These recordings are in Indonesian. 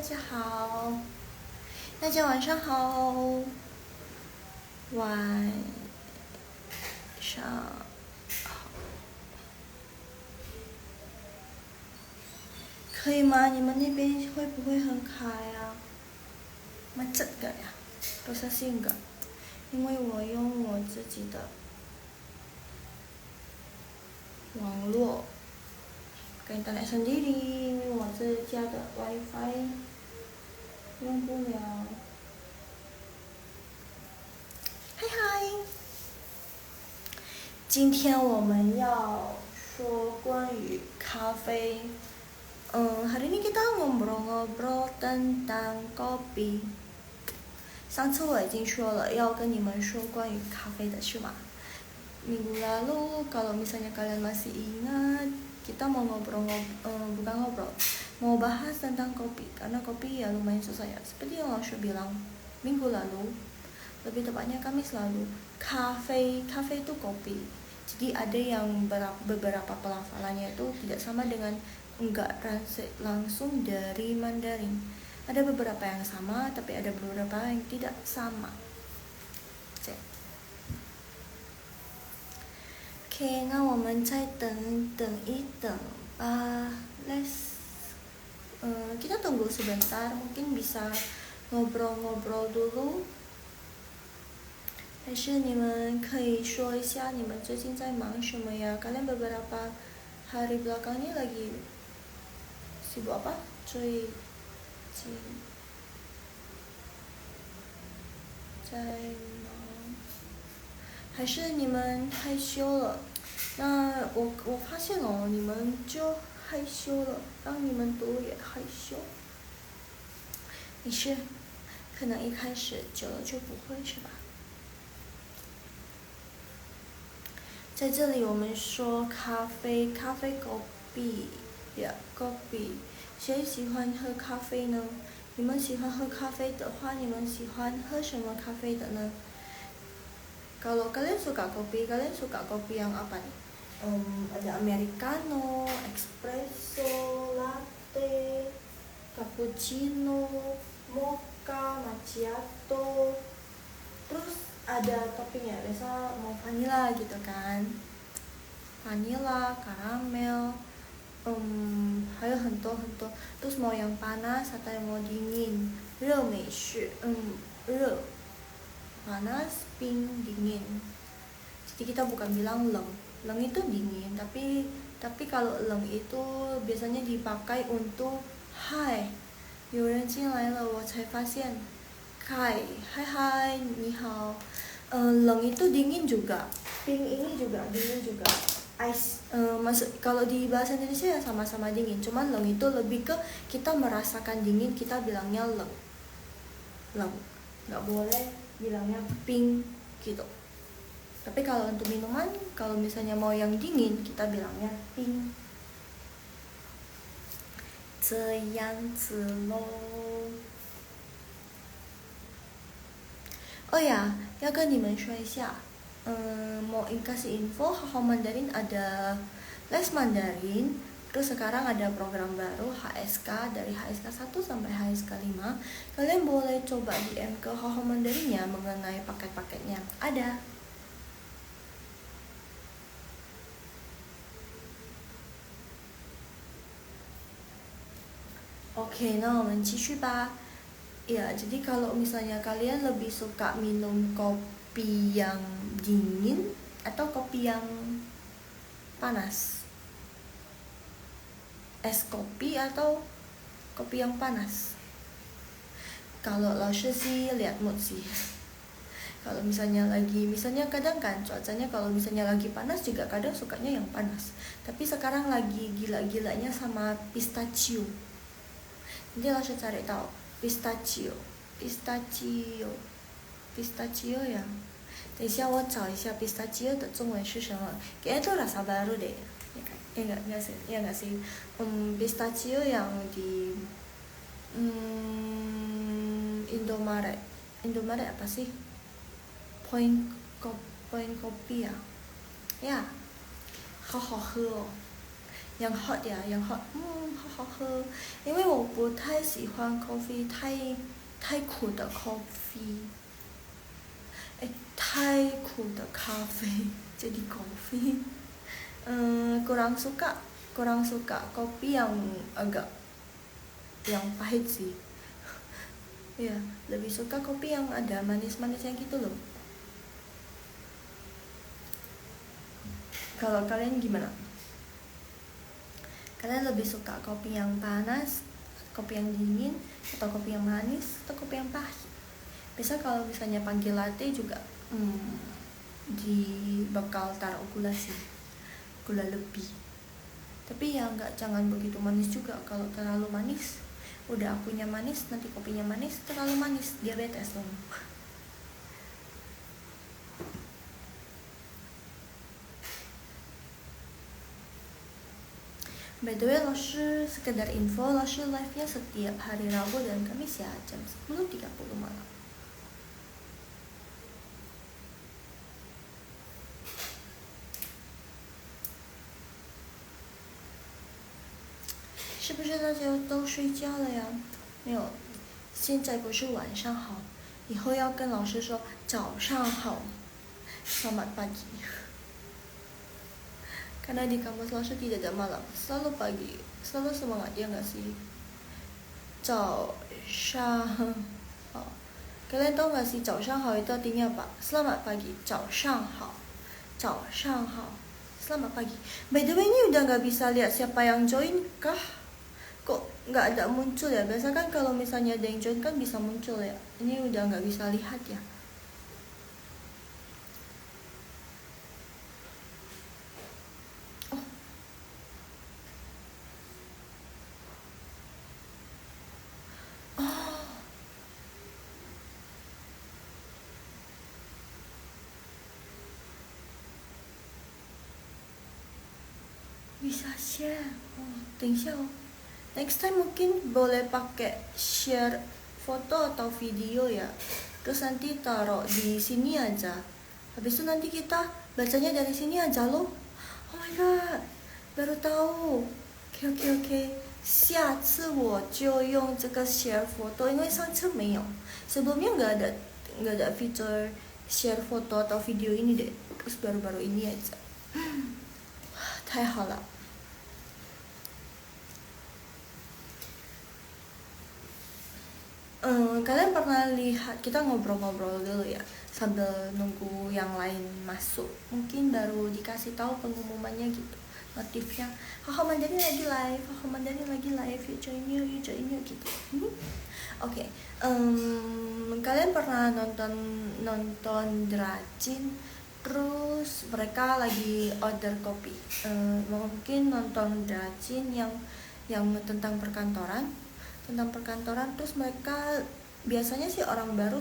家好，大家晚上好，晚上好，可以吗？你们那边会不会很卡呀？macet gak ya? Prosesnya enggak，因为我用我自己的网络跟internet sendiri，因为我这家的 WiFi 用不了。嗨嗨，今天我们要说关于咖啡。hari ini kita ngobrol-ngobrol tentang kopi。上次我已经说了要跟你们说关于咖啡的是吗？Minggu lalu kalau misalnya kalian masih ingat kita mau bukan ngobrol, mau bahas tentang kopi karena kopi ya lumayan susah ya. Seperti yang Lausha bilang minggu lalu, lebih tepatnya kami selalu kafe itu kopi. Jadi ada yang beberapa pelafalannya itu tidak sama dengan enggak langsung dari Mandarin. Ada beberapa yang sama tapi ada beberapa yang tidak sama. Oke, 那我们再等一等吧。Kita tunggu sebentar, mungkin bisa ngobrol-ngobrol dulu。还是你们可以说一下你们最近在忙什么呀？ Kalian beberapa hari belakang ini lagi sibuk apa? 最近在忙，还是你们害羞了？那我发现哦，你们就害羞了，让你们读也害羞。没事，可能一开始久了就不会是吧？在这里我们说咖啡kopi ya kopi， 谁喜欢喝咖啡呢？你们喜欢喝咖啡的话，你们喜欢喝什么咖啡的呢？Kalau kalian suka kopi yang apa nih? Ada americano, espresso, latte, cappuccino, mocha, macchiato. Terus ada toppingnya, biasa mau vanilla gitu kan. Vanilla, karamel, 还有很多。Terus mau yang panas atau yang mau dingin? 热美式，热。panas, pink, dingin. Jadi kita bukan bilang leng. Leng itu dingin, tapi kalau leng itu biasanya dipakai untuk hai. 有人进来了，我才发现。hai ni hao. Leng itu dingin juga. Pink ini juga dingin juga. Ice, kalau di bahasa Indonesia ya sama-sama dingin. Cuman leng itu lebih ke kita merasakan dingin, kita bilangnya leng. Nggak boleh bilangnya pink gitu. Tapi kalau untuk minuman, kalau misalnya mau yang dingin, kita bilangnya pink. 这样子咯。Oh ya, 要跟你们说一下，mau kasih info, Haho Mandarin ada les Mandarin. Terus sekarang ada program baru HSK, dari HSK 1 sampai HSK 5. Kalian boleh coba DM ke Haho Mandarinnya mengenai paket-paketnya. Ada. Oke, nah 我们继续吧。Ya, jadi kalau misalnya kalian lebih suka minum kopi yang dingin atau kopi yang panas? Es kopi atau kopi yang panas? Kalau Lausha sih lihat mood sih. Kalau misalnya kadang kan cuacanya kalau misalnya lagi panas juga kadang sukanya yang panas. Tapi sekarang lagi gila-gilanya sama pistachio. Nanti Lausha cari tahu pistachio 呀。等一下我找一下 pistachio 的中文是什么。Kayaknya itu rasa baru deh. Enggak sih. Pistachio yang di Indomaret apa sih? Point kopi ya. Ya, 好好喝哦。yang hot ya, yang hot 好好喝，因为我不太喜欢 coffee 太苦的 coffee，太苦的咖啡jadi coffee. Kurang suka kopi yang agak yang pahit sih. Ya, lebih suka kopi yang ada manis-manisnya gitu loh. Kalau kalian gimana? Kalian lebih suka kopi yang panas, kopi yang dingin, atau kopi yang manis, atau kopi yang pahit? Bisa kalau misalnya pagi latte juga di bakal taruh gula sih, gula lebih. Tapi ya jangan begitu manis juga. Kalau terlalu manis, udah akunya manis, nanti kopinya manis, terlalu manis, diabetes dong. By the way, Loshi, sekedar info, Loshi live-nya setiap hari Rabu dan Kamis ya, jam 10.30 malam.是不是大家都睡觉了呀？没有，现在不是晚上好，以后要跟老师说早上好 selamat pagi. Karena di kampus Laoshi tidak ada malam, selalu pagi, selalu semangat, ya nggak sih? Zao shang hao. Kalian tahu nggak sih zao shang hao itu artinya apa? Selamat pagi, zao shang hao, zao shang hao, selamat pagi. By the way, ini udah nggak bisa lihat siapa yang join kah? Kok nggak ada muncul ya? Biasa kan kalau misalnya ada yang join kan bisa muncul ya. Ini udah nggak bisa lihat ya. Bisa share. Thanks ya. Next time mungkin boleh pakai share foto atau video ya. Terus nanti taruh di sini aja. Habis itu nanti kita bacanya dari sini aja loh. Oh my god, baru tahu. Oke. 下次我就用这个 share foto， 因为上次没有。Sebelumnya nggak ada fitur share foto atau video ini deh. Terus baru-baru ini aja. 太好了。Kalian pernah lihat, kita ngobrol-ngobrol dulu ya sambil nunggu yang lain masuk. Mungkin baru dikasih tahu pengumumannya gitu, notifnya. Haha Mandarin lagi live, yuk join yuk gitu. Oke. Kalian pernah nonton Dracin, terus mereka lagi order kopi. Mungkin nonton Dracin yang tentang perkantoran, terus mereka biasanya sih orang baru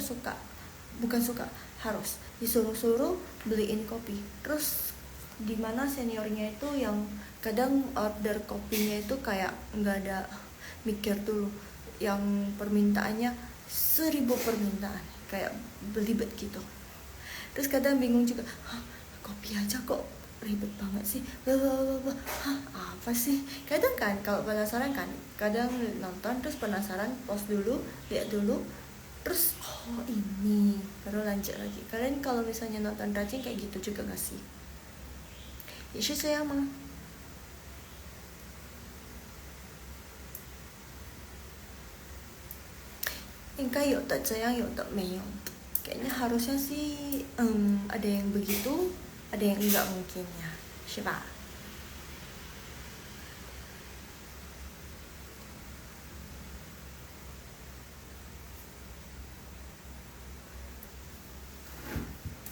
harus disuruh beliin kopi. Terus dimana seniornya itu yang kadang order kopinya itu kayak nggak ada mikir dulu, yang permintaannya 1000 permintaan, kayak belibet gitu. Terus kadang bingung juga, kopi aja kok ribet banget sih, apa sih? Kadang kan kalau penasaran kan, kadang nonton terus penasaran, pause dulu, lihat dulu, terus ini baru lanjut lagi. Kalian kalau misalnya nonton Dracin kayak gitu juga gak sih? 也是这样吗？应该有的这样，有的没有。Kayaknya harusnya sih ada yang begitu, ada yang enggak mungkin ya, 是吧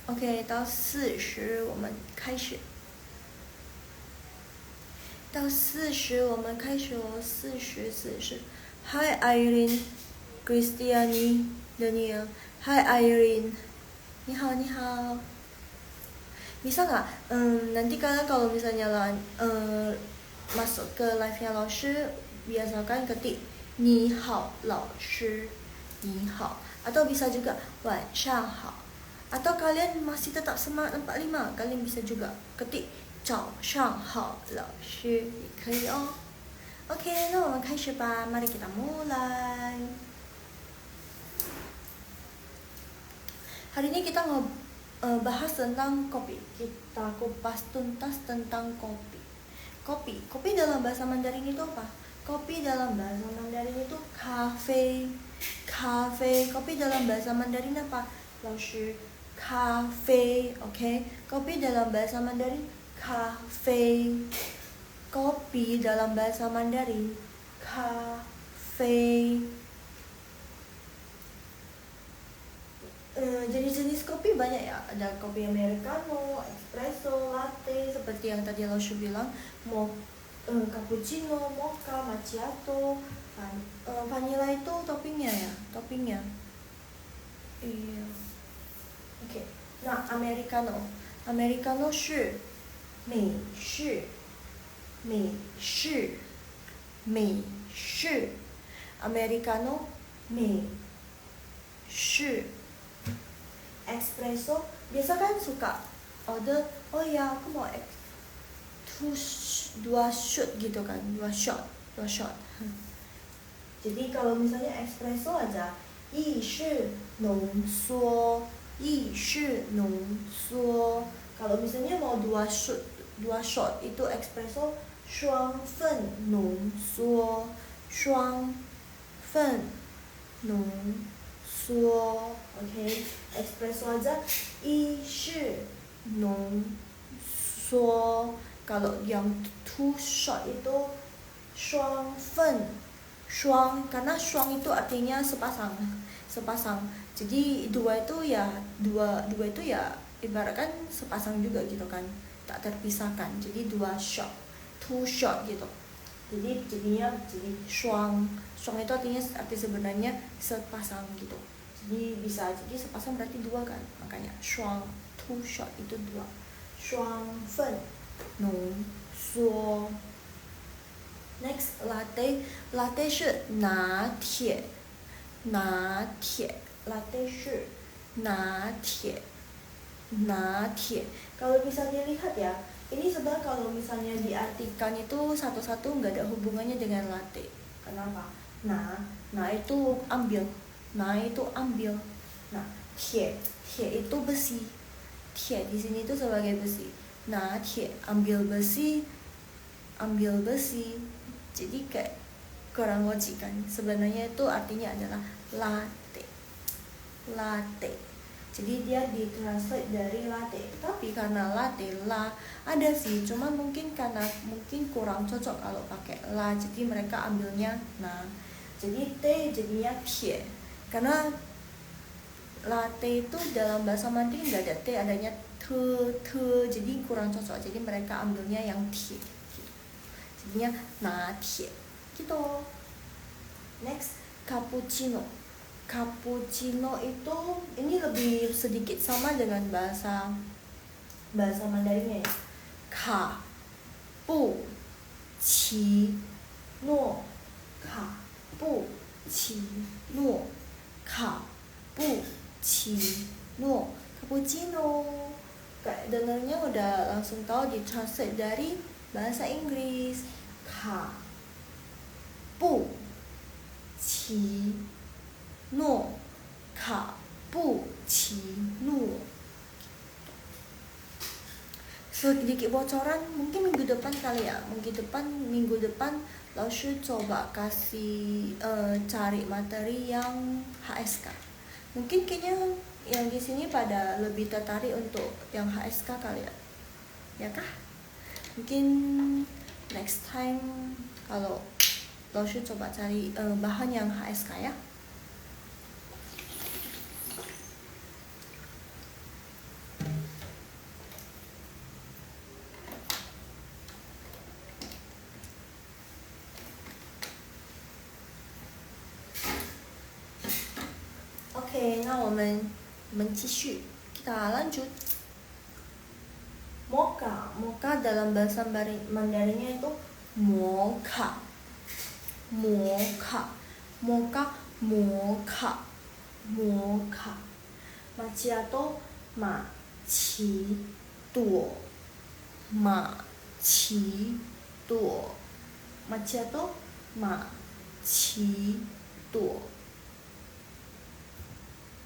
？OK， 到40我们开始。到40我们开始哦，40。Hi Irene, Christiani, Daniel. Hi Irene. 你好。Bisa nggak nanti kalian kalau misalnya masuk ke live-nya 老师 biasakan ketik 你好老师，你好, atau bisa juga 晚上好, atau kalian masih tetap semangat 45, kalian bisa juga ketik 早上好老师也可以哦。Oke, nah 我们开始吧，mari kita mulai. Hari ini kita bahas tentang kopi. Kita kupas tuntas tentang kopi. Kopi dalam bahasa Mandarin itu apa? Kopi dalam bahasa Mandarin itu cafe. Kopi dalam bahasa Mandarin apa? 老师 cafe, oke? Kopi dalam bahasa Mandarin cafe. Kopi dalam bahasa Mandarin cafe. Jenis-jenis kopi banyak ya, ada kopi americano, espresso, latte, seperti yang tadi Laushu bilang, cappuccino, mocha, macchiato, vanilla itu toppingnya ya, iya. Oke, nah americano 是美式 americano 美式 espresso biasa kan suka order, oh ya aku mau dua shot gitu kan, dua shot. Jadi kalau misalnya espresso aja 意式浓缩 kalau misalnya mau dua shot itu espresso 双份浓缩 oke, espresso aja 意式浓缩 kalau yang two shot itu 双份 karena 双 itu artinya sepasang jadi dua itu ya ibaratkan sepasang juga gitu kan, tak terpisahkan, jadi dua shot, two shot gitu, jadi shuang itu arti sebenarnya sepasang gitu, jadi bisa jadi sepasang berarti dua kan, makanya shuang, two shot itu dua, shuang fen nong suo. Next, latte 是拿铁 latte 是拿铁. Kalau bisa dilihat ya, ini sebenarnya kalau misalnya diartikan itu satu-satu nggak ada hubungannya dengan latte. Kenapa? Nah itu ambil. Nah, tie itu besi. Tie di sini itu sebagai besi. Nah, tie ambil besi. Jadi kayak kurang logik kan. Sebenarnya itu artinya adalah latte. Jadi dia ditranslate dari latte. Tapi karena latte ada sih, cuma mungkin kurang cocok kalau pakai la. Jadi mereka ambilnya nah. Jadi T jadinya tie. Karena latte itu dalam bahasa Mandarin nggak ada T, adanya te. Jadi kurang cocok. Jadi mereka ambilnya yang tie. Jadinya natie gitu. Next, cappuccino itu ini lebih sedikit sama dengan bahasa Mandarinnya ya. Ka pu qi no cappuccino. Kayak dengarnya udah langsung tahu ditranslate dari bahasa Inggris. Ka pu qi no cappuccino. Sedikit bocoran mungkin minggu depan Laushu coba kasih cari materi yang HSK. Mungkin kayaknya yang di sini pada lebih tertarik untuk yang HSK kali ya. Ya kah? Mungkin next time kalau Laushu coba cari bahan yang HSK ya. Oke, nah 我们继续 kita lanjut. Mocha dalam bahasa Mandarinnya itu mocha. Macchiato macchiato 马奇朵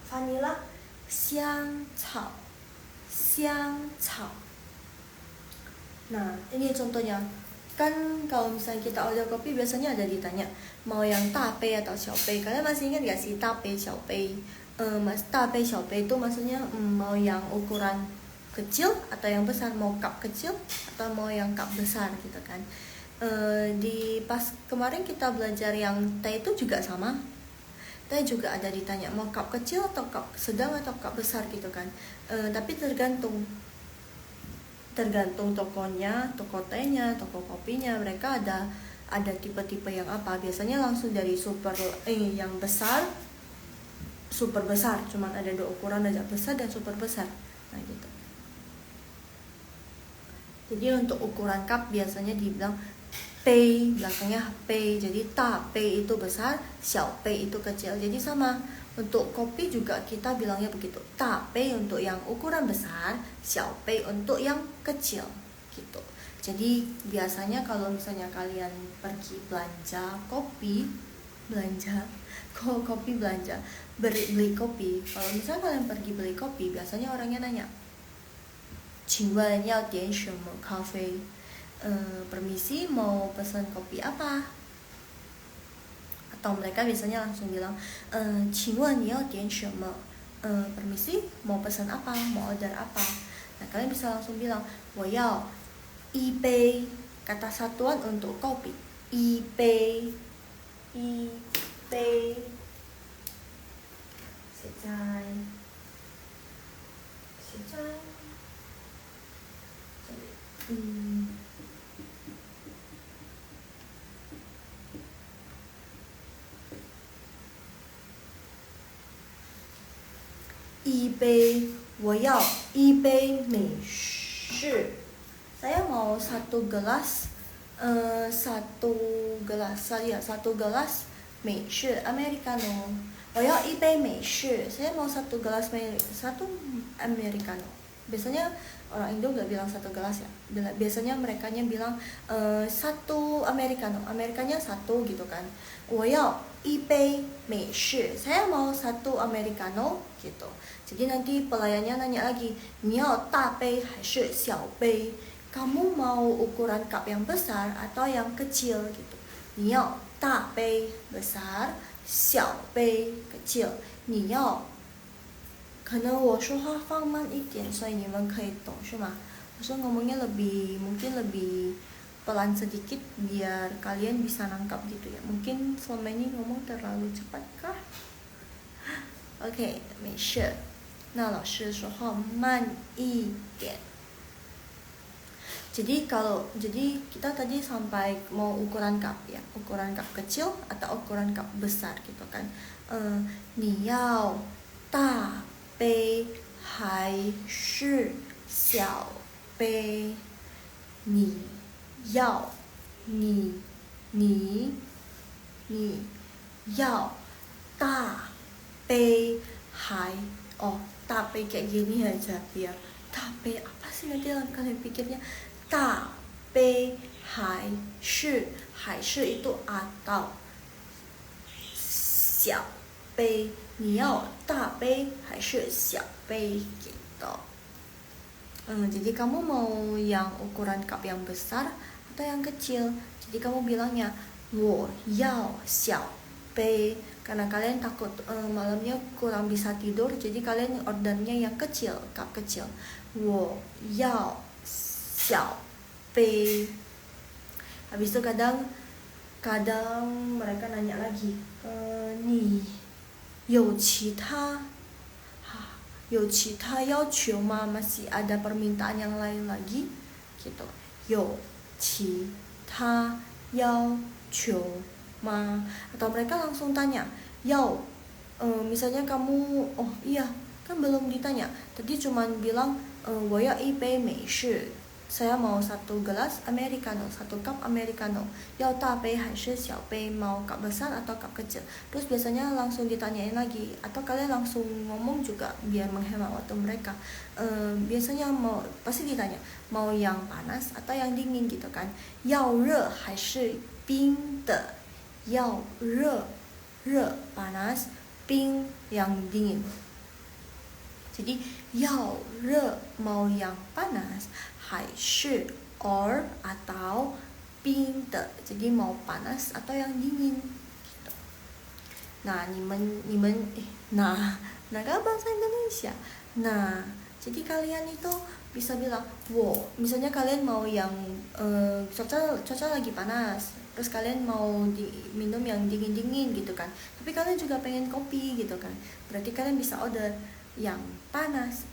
vanilla 香草 Nah ini contohnya kan kalau misalnya kita order kopi biasanya ada ditanya mau yang tape atau xiaopei. Kalian masih ingat gak sih tape xiaopei? Tape xiaopei itu maksudnya mau yang ukuran kecil atau yang besar, mau cup kecil atau mau yang cup besar gitu kan. Di pas kemarin kita belajar yang teh itu juga sama. Teh juga ada ditanya mau cup kecil atau cup sedang atau cup besar gitu kan. Tapi tergantung tokonya, toko tehnya, toko kopinya, mereka ada tipe-tipe yang apa. Biasanya langsung dari yang besar, super besar, cuman ada 2 ukuran aja, besar dan super besar. Nah gitu. Jadi untuk ukuran cup biasanya dibilang pei, belakangnya pei. Jadi ta pei itu besar, xiao pei itu kecil. Jadi sama. Untuk kopi juga kita bilangnya begitu. Tape untuk yang ukuran besar, xiaopei untuk yang kecil gitu. Jadi biasanya kalau misalnya kalian pergi belanja kopi, beli kopi. Kalau misalnya kalian pergi beli kopi, biasanya orangnya nanya, 请问要点什么咖啡? Permisi, mau pesan kopi apa? Atau mereka biasanya langsung bilang, 请问你要点什么? Permisi, mau pesan apa? Mau order apa? Nah, kalian bisa langsung bilang, 我要一杯, kata satuan untuk kopi, 一杯, 现在一杯，我要一杯美式。Saya mau satu gelas美式 americano. 我要一杯美式. Saya mau satu americano. Biasanya orang Indo nggak bilang satu gelas ya. Biasanya merekanya bilang satu americano. Amerikanya satu gitu kan. 我要一杯美式. Saya mau satu americano gitu. Jadi nanti pelayannya nanya lagi, 你要大杯还是小杯? Kamu mau ukuran cup yang besar atau yang kecil gitu. 你要大杯 besar, 小杯 kecil. 你要可能我说话放慢一点，所以你们可以懂是吗？我说ngomongnya mungkin lebih pelan sedikit biar kalian bisa nangkap gitu ya. Mungkin selama ini ngomong terlalu cepat kah? OK, 没事。那老师说话慢一点。Jadi kita tadi sampai mau ukuran cup ya, ukuran cup kecil atau ukuran cup besar gitu kan. 你要大杯还是小杯？你要大杯还大杯 kayak gini aja biar tape apa sih nanti kalian pikirnya tape hai shi itu atau 小杯 你要大杯还是小杯 gitu. Jadi kamu mau yang ukuran cup yang besar atau yang kecil? Jadi kamu bilangnya 我要小杯. Karena kalian takut malamnya kurang bisa tidur, jadi kalian ordernya yang kecil, cup kecil. 我要小杯. Habis itu kadang mereka nanya lagi, 你有其他要求吗? Masih ada permintaan yang lain lagi gitu. 有其他要求吗? Atau mereka langsung tanya, misalnya kamu, oh iya kan belum ditanya, tadi cuman bilang 我要一杯美式, saya mau satu gelas americano, satu cup americano, 要大杯还是小杯, mau cup besar atau cup kecil. Terus biasanya langsung ditanyain lagi, atau kalian langsung ngomong juga biar menghemat waktu mereka. Biasanya pasti ditanya mau yang panas atau yang dingin gitu kan. 要热还是冰的? Yao re, re panas, ping yang dingin. Jadi yao re mau yang panas, hai shi or atau ping de, jadi mau panas atau yang dingin. Gitu. Nah, nah kan bahasa Indonesia. Nah, jadi kalian itu bisa bilang, wow, misalnya kalian mau yang cuaca lagi panas, terus kalian mau minum yang dingin-dingin gitu kan. Tapi kalian juga pengen kopi gitu kan. Berarti kalian bisa order yang panas,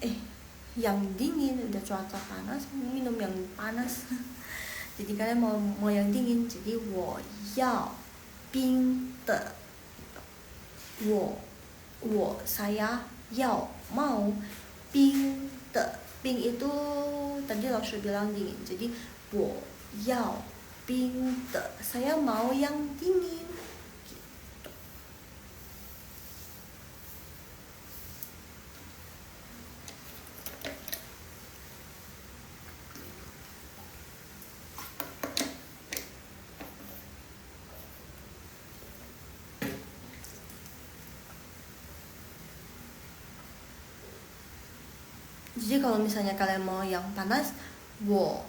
yang dingin, udah cuaca panas, minum yang panas. Jadi kalian mau yang dingin, jadi 我要冰的. saya mau 冰的. 冰 itu tadi langsung bilang dingin. Jadi 我要冰的. Saya mau yang dingin. Jadi kalau misalnya kalian mau yang panas, 我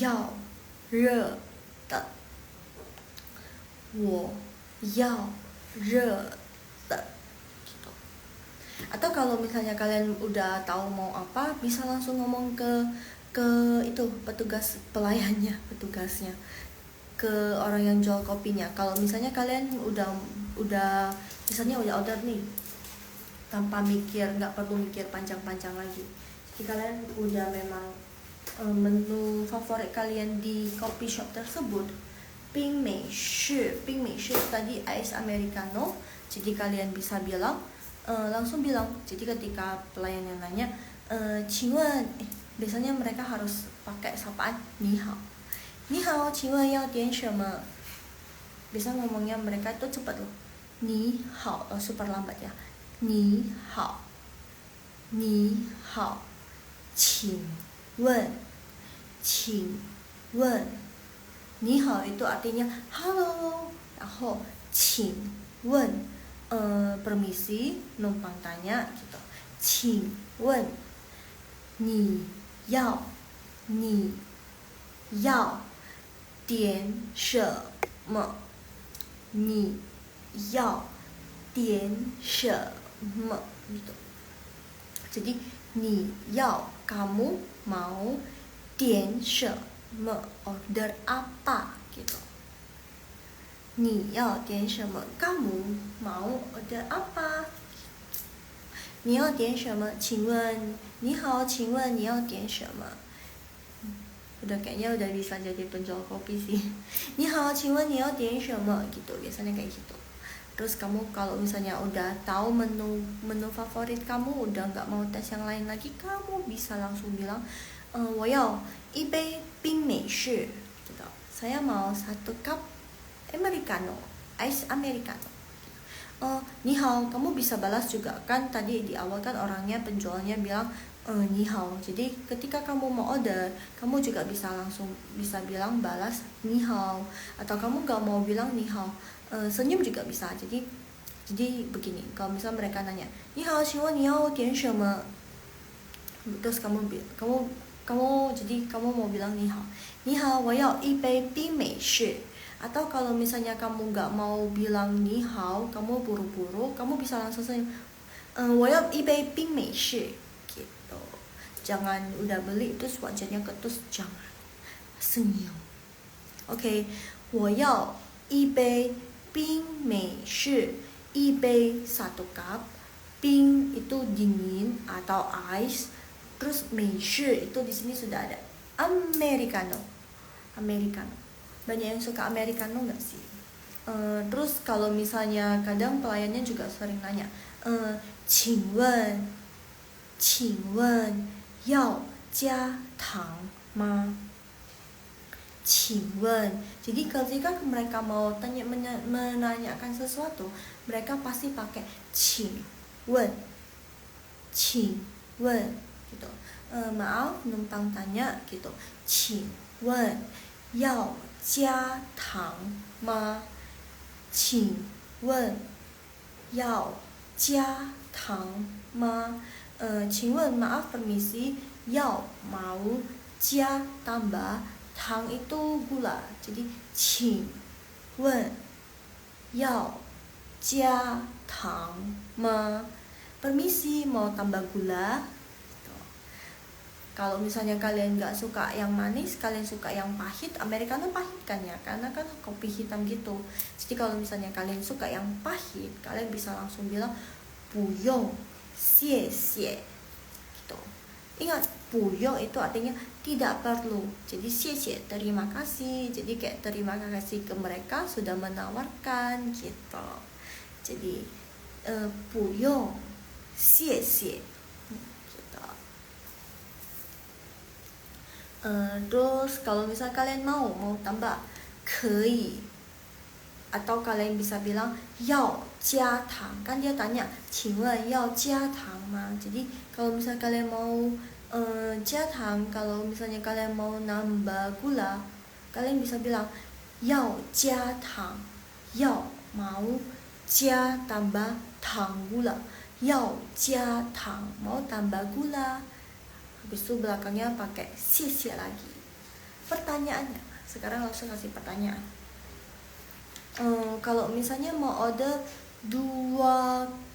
要热的. 我要热的. Gitu. Atau kalau misalnya kalian udah tahu mau apa, bisa langsung ngomong ke itu petugasnya, ke orang yang jual kopinya. Kalau misalnya kalian udah misalnya udah order nih, tanpa mikir, nggak perlu mikir panjang-panjang lagi. Jadi kalian udah memang menu favorit kalian di coffee shop tersebut, Ping Mei Shi tadi ice americano. Jadi kalian bisa bilang langsung bilang. Jadi ketika pelayan yang nanya, 请问 biasanya mereka harus pakai sapaan 你好 你好 请问要点什么. Biasa ngomongnya mereka itu cepat loh. 你好 super lambat ya. 你好 请问 你好 itu artinya halo, 然后请问 permisi, numpang tanya gitu. 请问你要点什么？你要点什么？ gitu. Jadi 你要 kamu mau 点什么 order apa gitu. 你要点什么 kamu mau order apa. 你要点什么？请问你好，请问你要点什么？ kayaknya udah bisa jadi penjual kopi sih. 你好，请问你要点什么 gitu, biasanya kayak gitu. Terus kamu kalau misalnya udah tahu menu favorit kamu, udah nggak mau tes yang lain lagi, kamu bisa langsung bilang 我要一杯冰美式 gitu. Saya mau 1 cup americano, ice americano. 你好, kamu bisa balas juga kan, tadi di awal kan orangnya penjualnya bilang 你好. Jadi ketika kamu mau order, kamu juga bisa bilang balas 你好. Atau kamu nggak mau bilang 你好, senyum juga bisa. Jadi begini, kalau misalnya mereka nanya 你好，请问你要点什么? Terus kamu mau bilang 你好，你好，我要一杯冰美式. Atau kalau misalnya kamu nggak mau bilang 你好, kamu buru-buru, kamu bisa langsung senyum 我要一杯冰美式 gitu. Jangan udah beli terus wajahnya ketus, jangan, senyum. Oke, 我要一杯冰美式, 一杯 1 cup, 冰 itu dingin atau ice, terus 美式 itu di sini sudah ada americano. Banyak yang suka americano nggak sih? Terus kalau misalnya kadang pelayannya juga sering nanya 请问要加糖吗? 请问. Jadi ketika mereka mau menanyakan sesuatu, mereka pasti pakai 请问 gitu. Maaf, numpang tanya gitu. 请问要加糖吗?请问要加糖吗？请问maaf permisi, yao mau tambah tang itu gula. Jadi 请问要加糖吗 permisi, mau tambah gula? Kalau misalnya kalian nggak suka yang manis, kalian suka yang pahit, americano pahit kan ya, karena kan kopi hitam gitu. Jadi kalau misalnya kalian suka yang pahit, kalian bisa langsung bilang 不用谢谢 gitu. Ingat, 不用itu artinya tidak perlu. Jadi 谢谢 terima kasih. Jadi kayak terima kasih ke mereka sudah menawarkan gitu. Jadi 不用谢谢 gitu. Terus kalau misal kalian mau tambah 可以 atau kalian bisa bilang 要加糖, kan dia tanya 请问要加糖吗? Jadi kalau misal kalian mau 加糖, kalau misalnya kalian mau nambah gula, kalian bisa bilang 要加糖, 要 mau 加 tambah 糖 gula, 要加糖 mau tambah gula. Habis itu belakangnya pakai 谢谢 lagi. Pertanyaannya, sekarang langsung kasih pertanyaan. Kalau misalnya mau order 2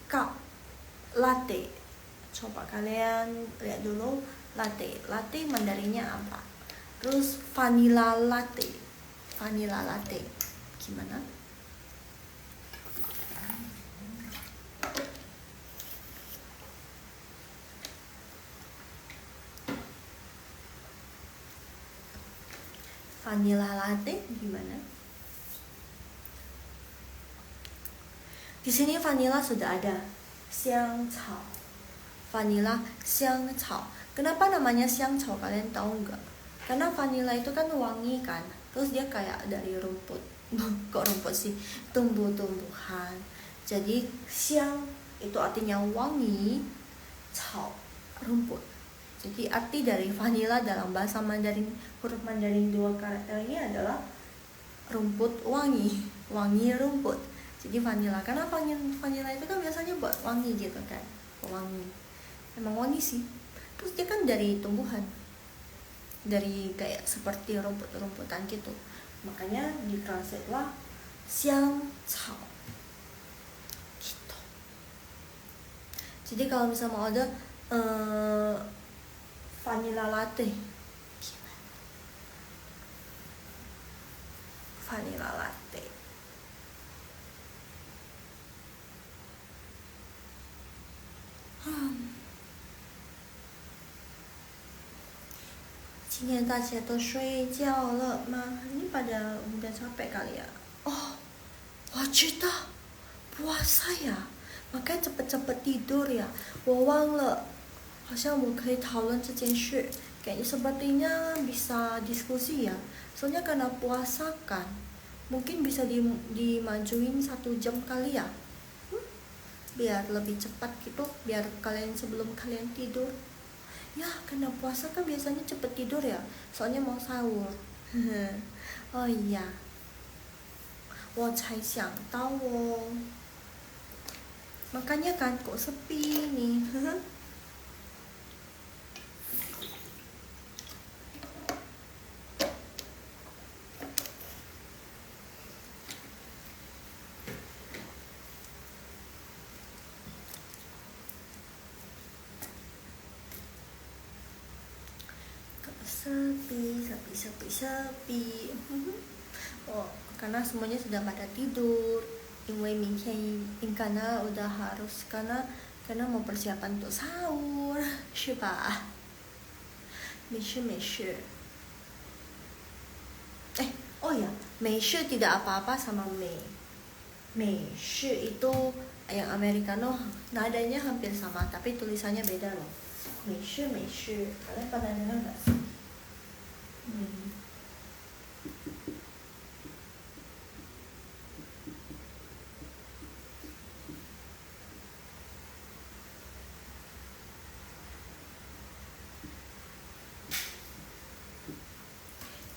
cup latte, coba kalian lihat dulu latte. Latte Mandarinnya apa? Terus vanilla latte. Vanilla latte gimana? Vanilla latte gimana? Di sini vanilla sudah ada, 香草 vanilla 香草. Kenapa namanya 香草 kalian tahu nggak? Karena vanilla itu kan wangi kan, terus dia kayak dari rumput. Kok rumput sih? Tumbuh-tumbuhan. Jadi 香 itu artinya wangi, 草 rumput. Jadi arti dari vanilla dalam bahasa Mandarin, huruf Mandarin 2 karakter ini adalah rumput wangi, wangi rumput. Jadi vanilla, karena vanilla itu kan biasanya buat wangi gitu kan, wangi. Emang wangi sih. Terus dia kan dari tumbuhan, dari kayak seperti rumput-rumputan gitu. Makanya di translate lah 香草 gitu. Jadi kalau misalnya mau order vanilla latte gimana? Vanilla latte. Ini dacia都睡觉了吗? Ini pada udah capek kali ya. Oh, 我知道 puasa ya, makanya cepet-cepet tidur ya. 我忘了 好像我可以讨论这件事. Kayaknya sepertinya bisa diskusi ya. Soalnya karena puasa kan, mungkin bisa dimajuin 1 jam kali ya. Biar lebih cepat gitu, biar kalian sebelum kalian tidur. Ya, karena puasa kan biasanya cepet tidur ya, soalnya mau sahur. Oh iya, 我才想到哦. Makanya kan kok sepi nih. Sepi. Oh, karena semuanya sudah pada tidur. 因为明天 karena udah harus karena mau persiapan untuk sahur, 是吧？没事。Oh ya, 没事 tidak apa-apa sama 美式itu yang americano nadanya hampir sama, tapi tulisannya beda loh. 美式 kalian pernah dengar nggak sih?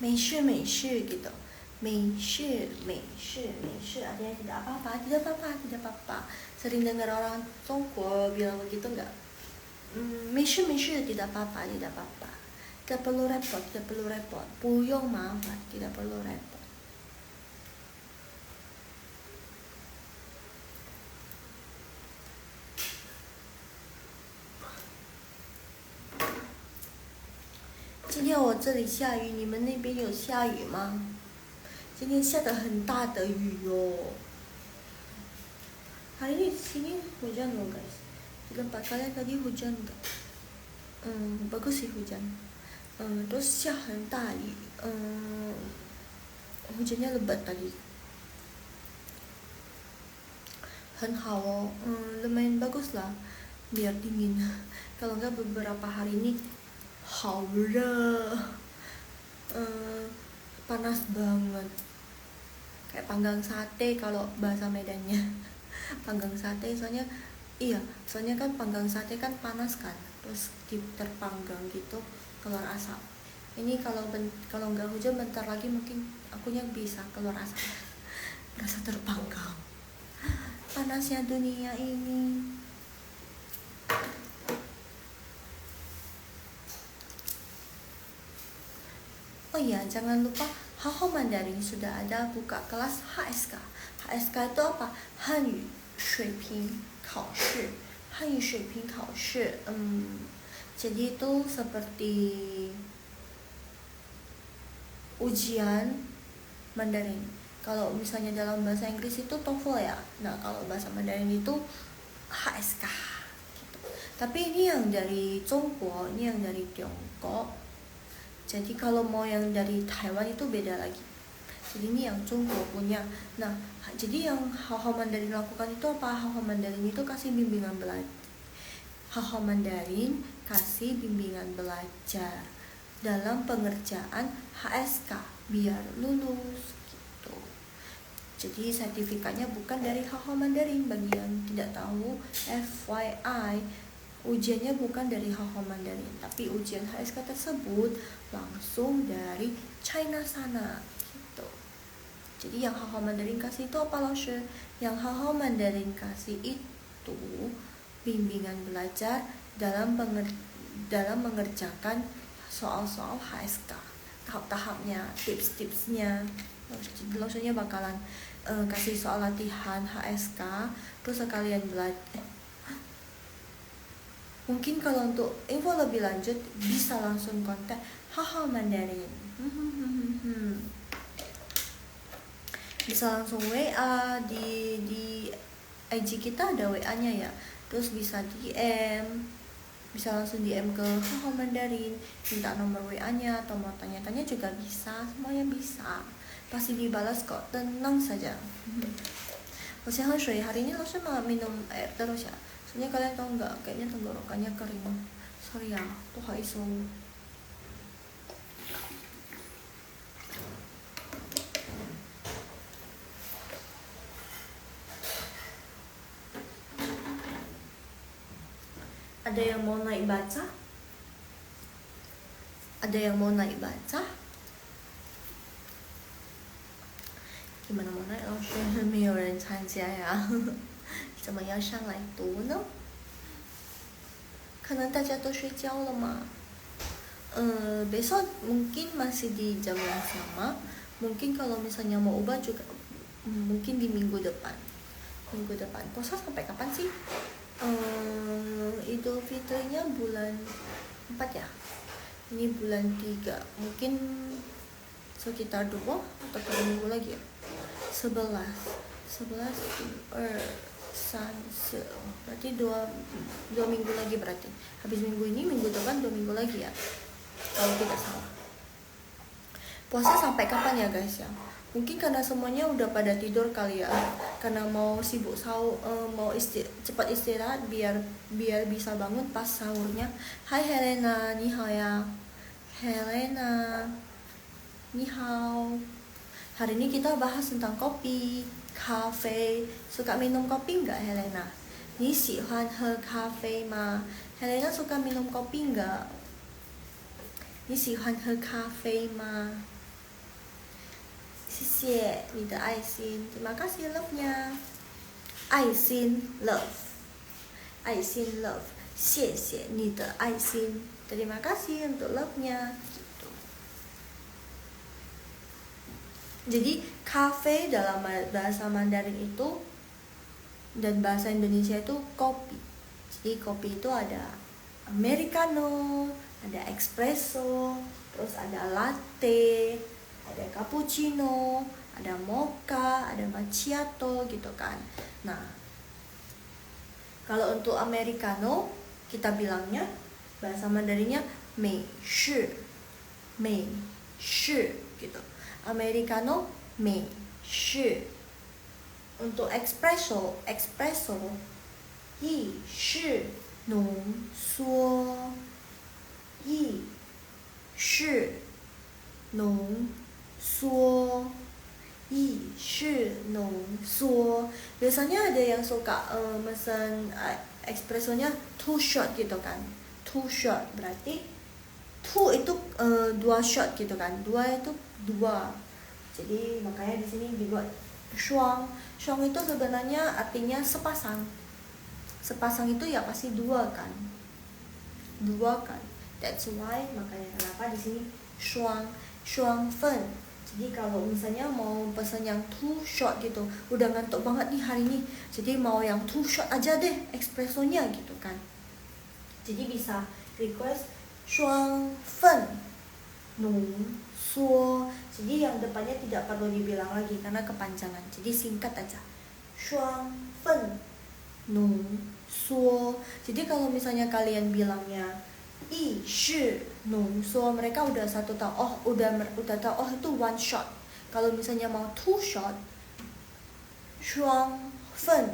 没事 gitu. 美式artinya tidak apa-apa, tidak apa-apa, tidak apa-apa. Sering dengar orang Tiongkok bilang begitu enggak? 没事 tidak apa-apa, tidak apa-apa. Tidak perlu repot, 不用麻烦, tidak perlu repot.今天我这里下雨，你们那边有下雨吗？今天下得很大的雨哟。Hari ini sini hujan loh guys. Di tempat kalian tadi hujan enggak? Bagus sih hujan. Terus 下很大雨. Hujannya lebat tadi. 很好哦. Lumayan bagus lah. Biar dingin. Kalau enggak beberapa hari ini 好热. Panas banget. Kayak panggang sate kalau bahasa Medannya. Panggang sate soalnya kan panggang sate kan panas kan, terus terpanggang gitu keluar asap. Ini kalau nggak hujan bentar lagi mungkin akunya bisa keluar asap. Rasa terpanggang. Panasnya dunia ini. Oh iya, jangan lupa Hao Mandarin sudah ada buka kelas HSK. HSK itu apa? Hanyu 水平考试. Hanyu 水平考试. Jadi itu seperti ujian Mandarin. Kalau misalnya dalam bahasa Inggris itu TOEFL ya. Nah, kalau bahasa Mandarin itu HSK gitu. Tapi ini yang dari Tiongkok, ini yang dari Tiongkok. Jadi kalau mau yang dari Taiwan itu beda lagi. Jadi ini yang Tiongkok punya. Nah, jadi yang Hao Mandarin lakukan itu apa? Hao Mandarin itu kasih bimbingan belajar. Hao Mandarin kasih bimbingan belajar dalam pengerjaan HSK biar lulus gitu. Jadi sertifikatnya bukan dari Hao Mandarin. Bagi yang tidak tahu, FYI, ujiannya bukan dari Hao Mandarin, tapi ujian HSK tersebut langsung dari China sana gitu. Jadi yang Hao Mandarin kasih itu apa loh? Yang Hao Mandarin kasih itu bimbingan belajar dalam mengerjakan soal-soal HSK, tahap-tahapnya, tips-tipsnya. Maksudnya bakalan kasih soal latihan HSK, terus sekalian belajar. Mungkin kalau untuk info lebih lanjut bisa langsung kontak Hao Mandarin. Bisa langsung WA di IG kita ada WA-nya ya. Terus bisa DM, bisa langsung DM ke Hao Mandarin, minta nomor WA-nya atau mau tanya-tanya juga bisa, semuanya bisa. Pasti dibalas kok, tenang saja. Hari ini langsung mau minum air terus ya. Soalnya kalian tahu nggak, kayaknya tenggorokannya kering. Sorry ya, tuh iso. Ada yang mau naik baca? Ada yang mau naik baca? Gimana mau naik? 老师没有人参加呀。怎么要上来读呢？可能大家都睡觉了吗？besok mungkin masih di jam yang sama. Mungkin kalau misalnya mau ubah juga mungkin di minggu depan. Puasa sampai kapan sih? Idul Fitrinya bulan 4 ya. Ini bulan 3. Mungkin sekitar 2 atau 3 minggu lagi ya. 11 berarti 2 minggu lagi, berarti habis minggu ini, minggu depan 2 minggu lagi ya kalau tidak salah. Puasa sampai kapan ya guys ya? Mungkin karena semuanya udah pada tidur kali ya, karena mau sibuk sahur, mau cepat istirahat biar bisa bangun pas sahurnya. Hai Helena, ni hao ya. Helena, ni hao. Hari ini kita bahas tentang kopi, kafe. Suka minum kopi nggak Helena? Ni喜欢喝咖啡吗? Helena suka minum kopi nggak? Ni 喜欢喝咖啡吗?谢谢你的爱心 terima kasih love-nya 爱心 love 爱心 love 谢谢你的爱心 terima kasih untuk love-nya gitu. Jadi cafe dalam bahasa Mandarin itu dan bahasa Indonesia itu kopi. Jadi kopi itu ada americano, ada espresso, terus ada latte, ada cappuccino, ada mocha, ada macchiato gitu kan. Nah, kalau untuk americano kita bilangnya bahasa Mandarinnya mei shi gitu. Americano mei shi. Untuk espresso yi shi浓缩yi shi浓缩yi shi浓缩 biasanya ada yang suka mesen espressonya 2 shot gitu kan. 2 shot berarti 2 itu 2 shot gitu kan. 2 itu 2. Jadi makanya di sini dibuat shuang. Shuang itu sebenarnya artinya sepasang. Sepasang itu ya pasti 2 kan. 2 kan. That's why makanya kenapa di sini shuang fen. Jadi kalau misalnya mau pesan yang 2 shot gitu, udah ngantuk banget nih hari ini, jadi mau yang 2 shot aja deh espressonya gitu kan. Jadi bisa request shuang fen nung suo. Jadi yang depannya tidak perlu dibilang lagi karena kepanjangan. Jadi singkat aja. Shuang fen nung suo. Jadi kalau misalnya kalian bilangnya yi shi nung suo, mereka udah satu tahu. Oh, udah tahu. Oh, itu 1 shot. Kalau misalnya mau 2 shot, shuang fen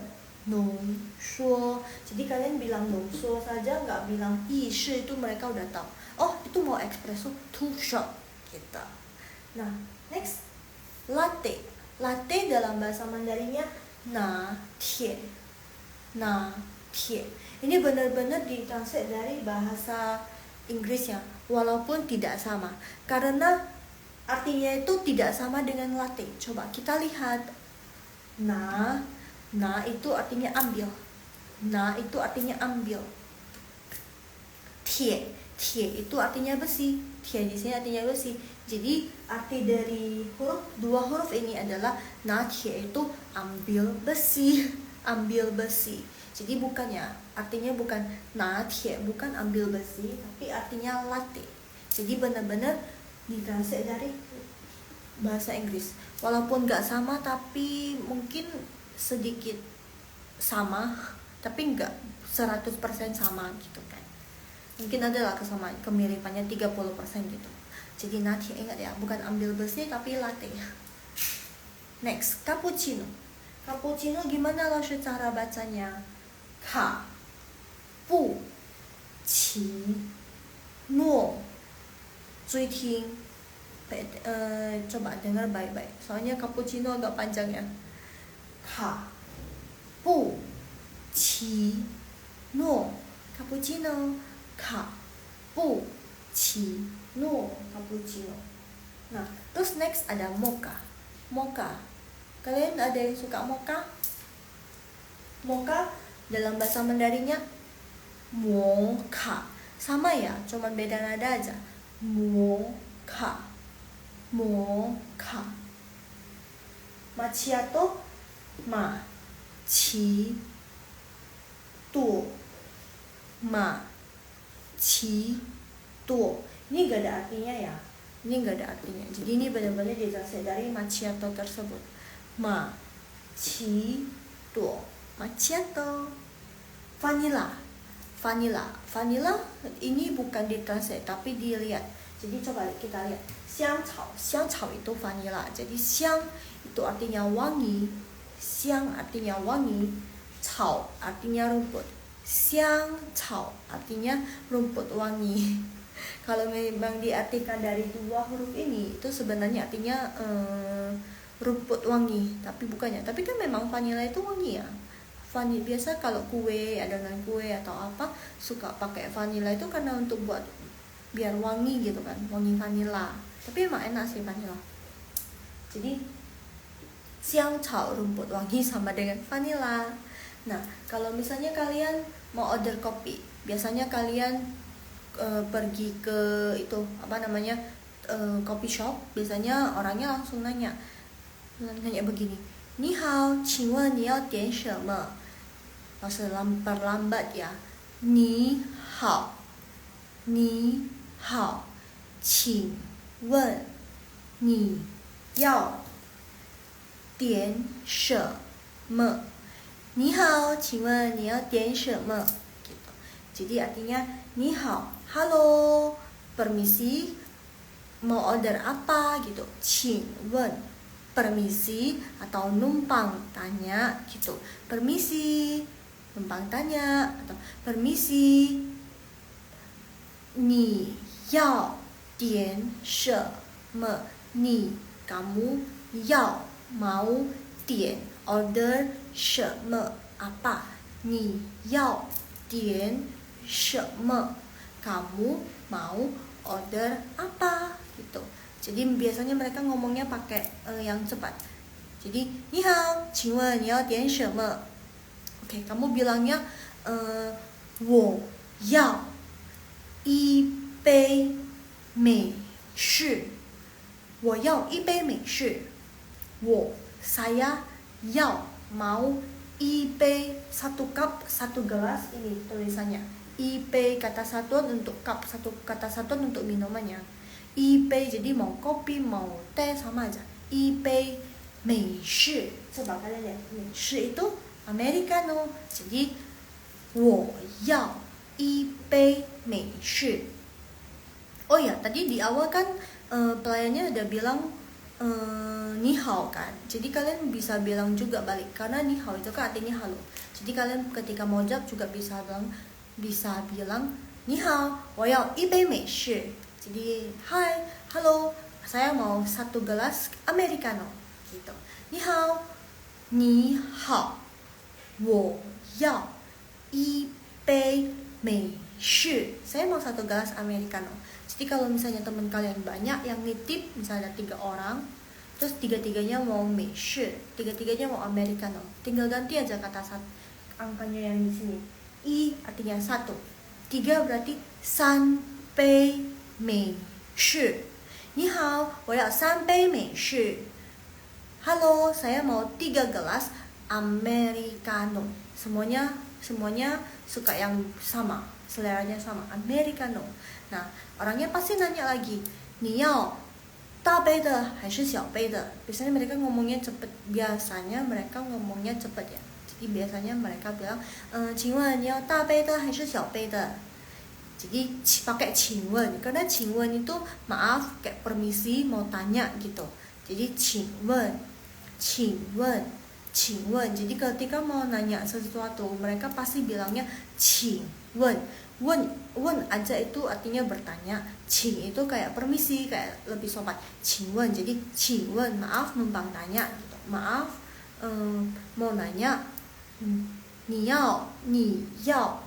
nung suo. Jadi kalian bilang nung suo saja, nggak bilang yi shi, itu mereka udah tahu. Oh, itu mau espresso 2 shot gitu. Nah, next latte. Latte dalam bahasa Mandarinnya na tie. Ini benar-benar ditranslate dari bahasa Inggrisnya, walaupun tidak sama. Karena artinya itu tidak sama dengan latte. Coba kita lihat. Na itu artinya ambil. Na itu artinya ambil. Tie itu artinya besi. Tie di sini artinya besi. Jadi arti dari dua huruf ini adalah na tie itu ambil besi. Ambil besi. Jadi artinya bukan na tie, bukan ambil besi, tapi artinya latte. Jadi benar-benar ditranslate dari bahasa Inggris. Walaupun nggak sama, tapi mungkin sedikit sama, tapi nggak 100% sama gitu kan. Mungkin adalah kesamaan, kemiripannya 30% gitu. Jadi na tie, ingat ya, bukan ambil besi tapi latte. Next, cappuccino. Cappuccino gimana loh cara bacanya? Ka pu qi nuo. Coba dengar baik-baik. Soalnya cappuccino agak panjang ya. Ka pu qi nuo. Cappuccino. Ka pu qi nuo. Cappuccino. Nah, terus next ada mocha. Mocha. Kalian ada yang suka mocha? Mocha dalam bahasa Mandarinnya mocha. Sama ya, cuman beda nada aja. Mocha. Macchiato ma qi tuo. Ini gak ada artinya ya. Ini gak ada artinya. Jadi ini benar-benar dijelasin dari macchiato tersebut. Macchiato. Vanilla ini bukan ditranslate tapi dilihat. Jadi coba kita lihat. Xiang cao itu vanilla. Jadi xiang itu artinya wangi. Xiang artinya wangi. Cao artinya rumput. Xiang cao artinya rumput wangi. Kalau memang diartikan dari 2 huruf ini, itu sebenarnya artinya rumput wangi, tapi bukannya. Tapi kan memang vanilla itu wangi ya. Biasa kalau kue, adonan kue atau apa, suka pakai vanilla itu karena untuk buat biar wangi gitu kan, wangi vanilla. Tapi emang enak sih vanilla. Jadi 香草 rumput wangi sama dengan vanilla. Nah, kalau misalnya kalian mau order kopi, biasanya kalian pergi ke itu coffee shop, biasanya orangnya langsung nanya begini, ni hao, 请问你要点什么? Maksud perlambat ya, ni hao, 请问你要点什么? 你好，请问你要点什么? Gitu. Jadi artinya ni hao, halo, permisi, mau order apa gitu. 请问, permisi atau numpang tanya gitu. Permisi, numpang tanya atau permisi, 你要点什么? 你 kamu, 要 mau, 点 order, 什么 apa, 你要点什么? Kamu mau order apa gitu. Jadi biasanya mereka ngomongnya pakai yang cepat. Jadi, 你好，请问你要点什么? Oke, kamu bilangnya 我要一杯美式。我要一杯美式。saya要 mau 一杯 satu cup, satu gelas, ini tulisannya. 一杯 kata satuan untuk cup, satu kata satuan untuk minumannya. 一杯 jadi mau kopi, mau teh sama aja. 一杯美式 coba kalian lihat, 美式 itu americano. Jadi 我要一杯美式。 Oh ya, tadi di awal kan pelayannya udah bilang ni hao kan. Jadi kalian bisa bilang juga balik, karena ni hao itu kan artinya halo. Jadi kalian ketika mau jawab juga bisa bilang ni hao, 我要一杯美式. Jadi hai, halo, saya mau satu gelas americano gitu. Ni hao, 我要一杯美式. Saya mau satu gelas americano. Jadi kalau misalnya teman kalian banyak yang nitip, misalnya 3 orang, terus 3-3-nya mau美式, 3-3-nya mau americano, tinggal ganti aja kata angkanya yang di sini. I artinya 1, 3 berarti 3杯美式. 你好，我要3杯美式. Halo, saya mau 3 gelas americano. Semuanya suka yang sama, seleranya sama, americano. Nah, orangnya pasti nanya lagi, 你要大杯的还是小杯的? Biasanya mereka ngomongnya cepet ya. Jadi biasanya mereka bilang, 请问你要大杯的还是小杯的? Jadi pakai 请问, karena 请问itu maaf, kayak permisi, mau tanya gitu. Jadi 请问. Jadi ketika mau nanya sesuatu, mereka pasti bilangnya 请问. Wen aja itu artinya bertanya. Qing itu kayak permisi, kayak lebih sopan. 请问, jadi 请问 maaf, numpang tanya gitu. Maaf, mau nanya. 你要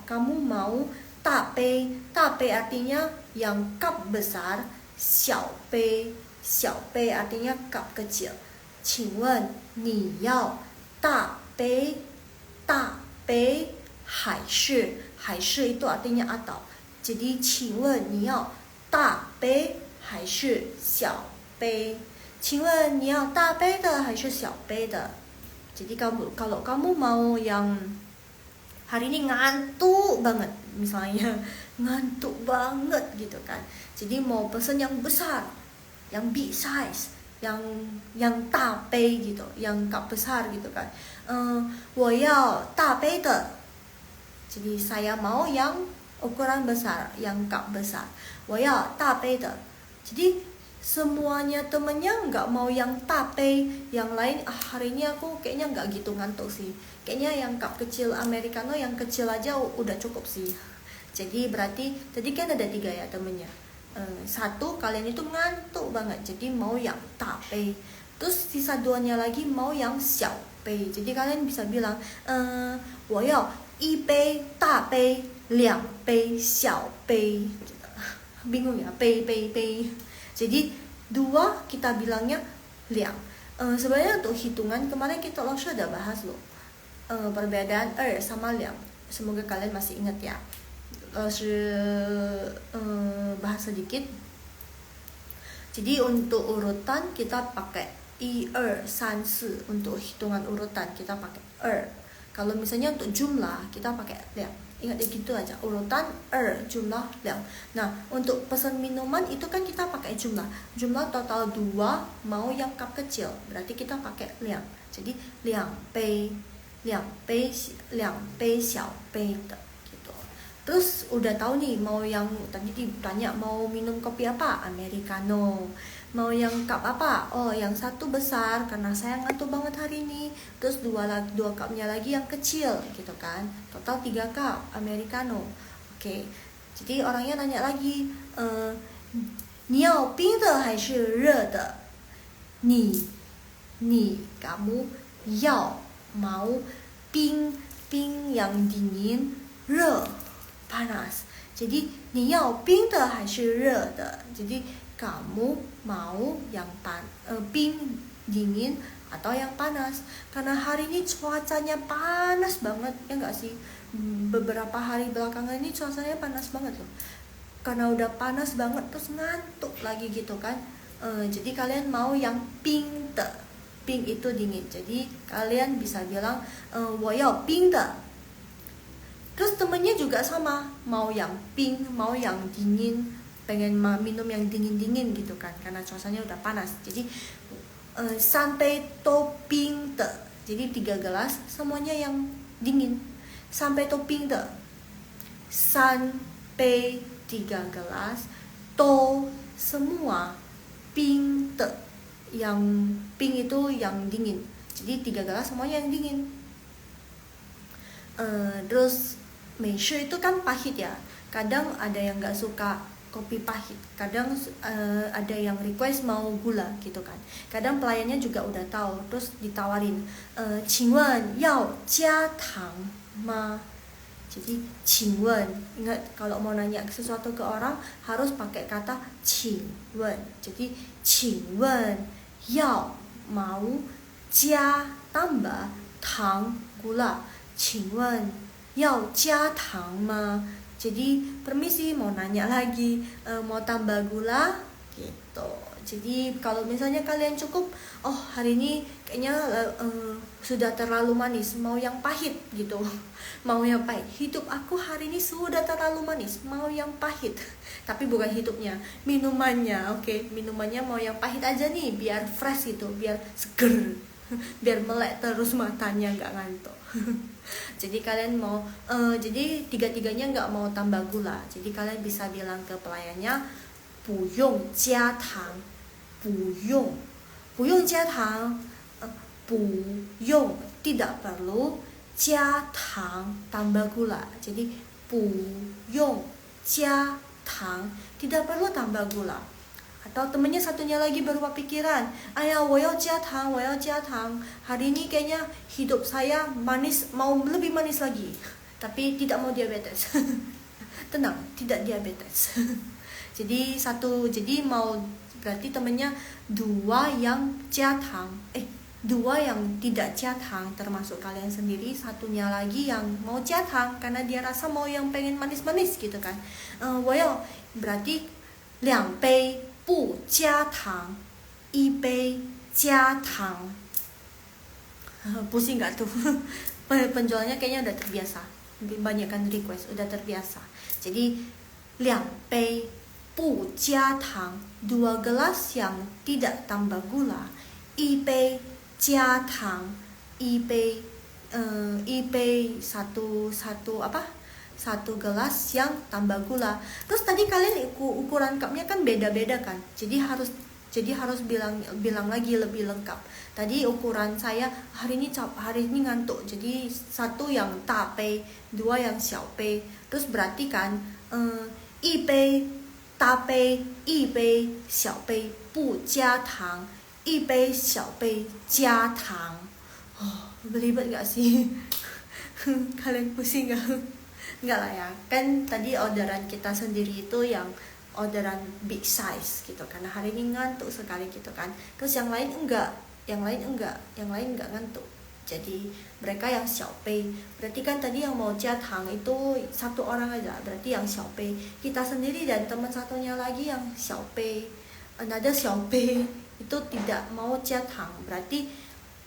kamu mau 大杯 artinya yang cup besar. 小杯 artinya cup kecil. 请问你要大杯海是 itu artinya atau. Jadi 请问你要大杯还是小杯? 请问你要大杯的还是小杯的? Jadi kalau kamu mau yang hari ini ngantuk banget, misalnya ngantuk banget gitu kan. Jadi mau pesen yang besar, yang big size, yang 大杯 gitu, yang cup besar gitu kan. 我要大杯的. Jadi saya mau yang ukuran besar, yang cup besar. 我要大杯的. Jadi semuanya temennya nggak mau yang 大杯, yang lain hari ini aku kayaknya nggak gitu ngantuk sih. Kayaknya yang cup kecil americano yang kecil aja udah cukup sih. Jadi berarti tadi kan ada 3 ya temennya. 1 kalian itu ngantuk banget, jadi mau yang 大杯. Terus sisa 2-nya lagi mau yang 小杯. Jadi kalian bisa bilang 我要1杯大杯2杯小杯. Bingung ya, 杯 Jadi 2 kita bilangnya 2, Sebenarnya untuk hitungan kemarin kita sudah bahas loh, perbedaan sama liang. Semoga kalian masih ingat ya. Bahas sedikit. Jadi untuk urutan kita pakai 1 2 3 4. Untuk hitungan urutan kita pakai 2. Kalau misalnya untuk jumlah kita pakai liang. Ingat gitu aja, urutan jumlah liang. Nah untuk pesan minuman itu kan kita pakai jumlah total 2, mau yang cup kecil berarti kita pakai liang. Jadi 2杯小杯的gitu. Terus udah tahu nih mau yang tadi ditanya mau minum kopi apa, americano. Mau yang cup apa? Oh yang satu besar karena saya ngantuk banget hari ini. Terus dua cupnya lagi yang kecil gitu kan. Total 3 cup americano. Oke. Jadi orangnya nanya lagi, 你要冰的还是热的？你 kamu 要 mau冰 yang dingin, 热 panas. Jadi 你要冰的还是热的？ Jadi kamu mau yang冰 dingin atau yang panas? Karena hari ini cuacanya panas banget ya nggak sih? Beberapa hari belakangan ini cuacanya panas banget loh. Karena udah panas banget terus ngantuk lagi gitu kan. Jadi kalian mau yang pink itu dingin. Jadi kalian bisa bilang 我要冰的. Terus temennya juga sama, mau yang pink, mau yang dingin, pengen minum yang dingin-dingin gitu kan, karena cuacanya udah panas. Jadi 3杯都冰的. Jadi 3 gelas semuanya yang dingin. 3杯都冰的. 3杯 3 gelas, 都 semua, 冰的 yang pink itu yang dingin. Jadi 3 gelas semuanya yang dingin. Terus Meishu itu kan pahit ya. Kadang ada yang nggak suka kopi pahit. Kadang ada yang request mau gula gitu kan. Kadang pelayannya juga udah tahu. Terus ditawarin, 请问要加糖吗? Jadi 请问, ingat kalau mau nanya sesuatu ke orang harus pakai kata 请问. Jadi 请问要 mau 加 tambah 糖 gula. 请问要加糖吗? Jadi permisi mau nanya lagi, mau tambah gula gitu. Jadi kalau misalnya kalian cukup, oh hari ini kayaknya sudah terlalu manis, mau yang pahit gitu. Mau yang pahit. Hidup aku hari ini sudah terlalu manis, mau yang pahit. Tapi bukan hidupnya, minumannya. Oke, minumannya mau yang pahit aja nih, biar fresh gitu, biar seger. Biar melek terus matanya, nggak ngantuk. Jadi kalian mau jadi 3-3-nya nggak mau tambah gula. Jadi kalian bisa bilang ke pelayannya 不用加糖, 不用加糖, 不用 tidak perlu, 加糖 tambah gula. Jadi 不用加糖 tidak perlu tambah gula. Atau temennya satunya lagi berubah pikiran, ayah 我要加糖, 我要加糖. Hari ini kayaknya hidup saya manis, mau lebih manis lagi. Tapi tidak mau diabetes. Tenang, tidak diabetes. Jadi mau berarti temennya 2 yang 加糖, 2 yang tidak 加糖 termasuk kalian sendiri, satunya lagi yang mau 加糖 karena dia rasa mau yang pengen manis-manis gitu kan. 我要 berarti 2杯不加糖, 1杯加糖. Pusing gak tuh? Penjualnya kayaknya udah terbiasa, banyakkan request, udah terbiasa. Jadi 2杯不加糖, 2 gelas yang tidak tambah gula, 1杯加糖, 1杯satu gelas yang tambah gula. Terus tadi kalian ukuran cupnya kan beda-beda kan, jadi harus bilang lagi lebih lengkap. Tadi ukuran saya hari ini ngantuk, jadi 1 yang 大杯, 2 yang 小杯. Terus berarti kan 1杯大杯, 1杯小杯不加糖, 1杯小杯加糖. Belibet gak sih? Kalian pusing gak? Enggak lah ya, kan tadi orderan kita sendiri itu yang orderan big size gitu, karena hari ini ngantuk sekali gitu kan. Terus yang lain enggak, yang lain enggak ngantuk. Jadi mereka yang xiaopei. Berarti kan tadi yang mau jatang itu satu orang aja, berarti yang xiaopei. Kita sendiri dan teman satunya lagi yang xiaopei. Another xiaopei itu tidak mau jatang, berarti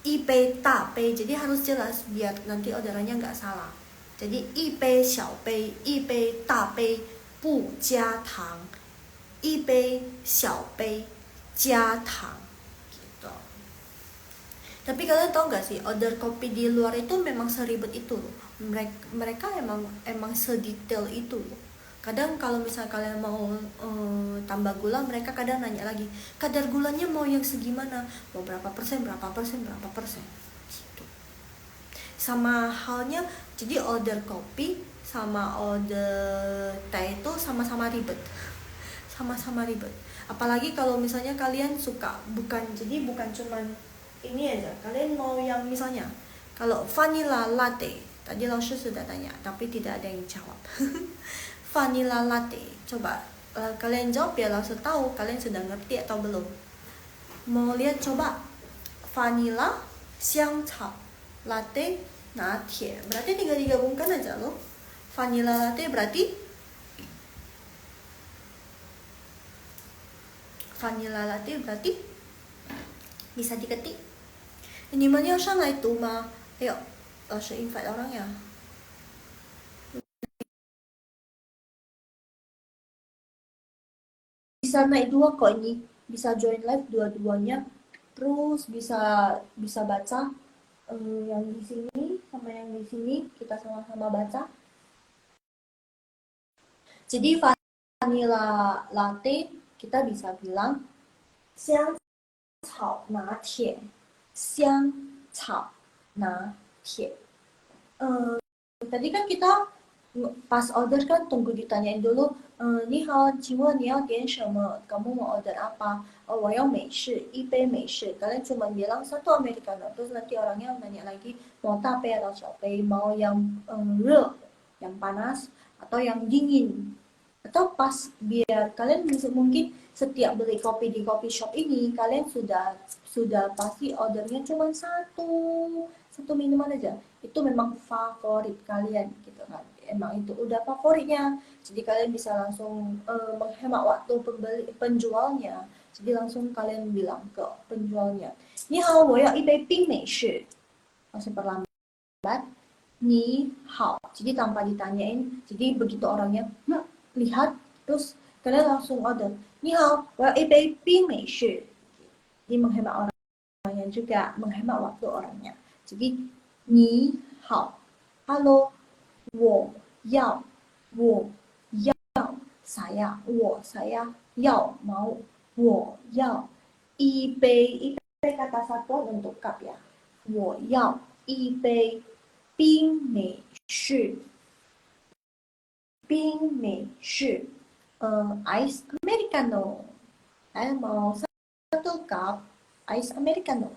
i bei da bei. Jadi harus jelas biar nanti orderannya nggak salah. Jadi i bei xiaopei, i bei da bei, bu jatang. I bei xiaopei jatang. Tapi kalian tau gak sih, order kopi di luar itu memang seribet itu loh. Mereka emang sedetail itu loh. Kadang kalau misalnya kalian mau tambah gula, mereka kadang nanya lagi, kadar gulanya mau yang segimana, mau berapa persen gitu. Sama halnya, jadi order kopi sama order teh itu sama-sama ribet. Sama-sama ribet. Apalagi kalau misalnya kalian suka, bukan cuman ini aja, kalian mau yang misalnya kalau vanilla latte, tadi langsung sudah tanya tapi tidak ada yang jawab. Vanilla latte, coba kalian jawab ya, langsung tahu kalian sudah ngerti atau belum. Mau lihat, coba vanilla, xiang cao, latte,拿铁, berarti tinggal digabungkan aja loh. Vanilla latte berarti bisa diketik. 你们要上来读吗？哎呦，老师 invite orangnya. Bisa naik dua kok ini, bisa join live dua-duanya, terus bisa baca yang di sini sama yang di sini, kita sama-sama baca. Jadi vanilla latte kita bisa bilang 香草拿铁，香草拿铁。Tadi kan kita pas order kan tunggu ditanyain dulu, 你好，请问你要点什么？ kamu mau order apa? Oh, 我要美式，一杯美式。Kalian cuma bilang satu americano, terus nanti orangnya nanya lagi mau tape atau xiaopei, mau yang re, yang panas atau yang dingin. Atau pas biar kalian bisa, mungkin setiap beli kopi di coffee shop ini kalian sudah pasti ordernya cuma satu minuman aja, itu memang favorit kalian gitu kan, emang itu udah favoritnya, jadi kalian bisa langsung menghemat waktu penjualnya, jadi langsung kalian bilang ke penjualnya, 你好，我要一杯冰美式, langsung perlambat, 你好, jadi tanpa ditanyain, jadi begitu orangnya lihat, terus kalian langsung order, 你好，我要一杯冰美式, jadi menghemat orangnya juga, menghemat waktu orangnya. Jadi 你好 halo, 我要 saya 要 mau, 我要一杯 kata satuan untuk cup ya, 我要一杯冰美式ice americano, saya mau satu cup ice americano,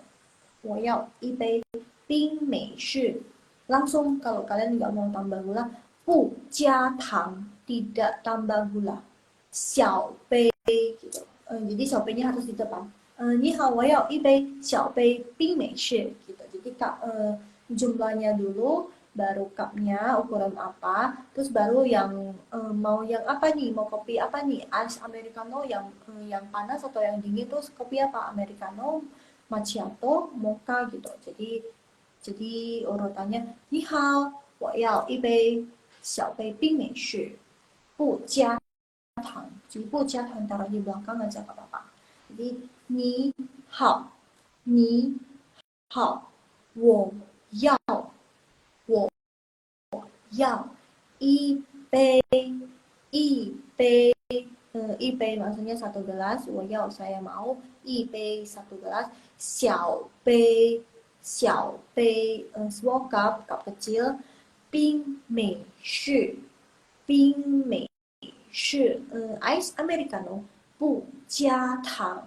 我要一杯冰美式. Langsung kalau kalian nggak mau tambah gula, 不加糖, tidak tambah gula, 小杯gitu. Jadi 小杯nya harus di depan. 你好，我要一杯小杯冰美式 gitu. Jadi jumlahnya dulu, baru cupnya ukuran apa, terus baru yang mau yang apa nih, mau kopi apa nih, ice americano yang panas atau yang dingin, terus kopi apa, americano, macchiato, mocha gitu. Jadi urutannya, 你好，我要一杯小杯冰美式，不加糖，jadi 不加糖 taruh di belakang aja gak apa-apa. Jadi 你好，你好，我要一杯一杯 maksudnya satu gelas, 我要 saya mau, 一杯 satu gelas, 小杯 small cup kecil, 冰美式 ice americano, 不加糖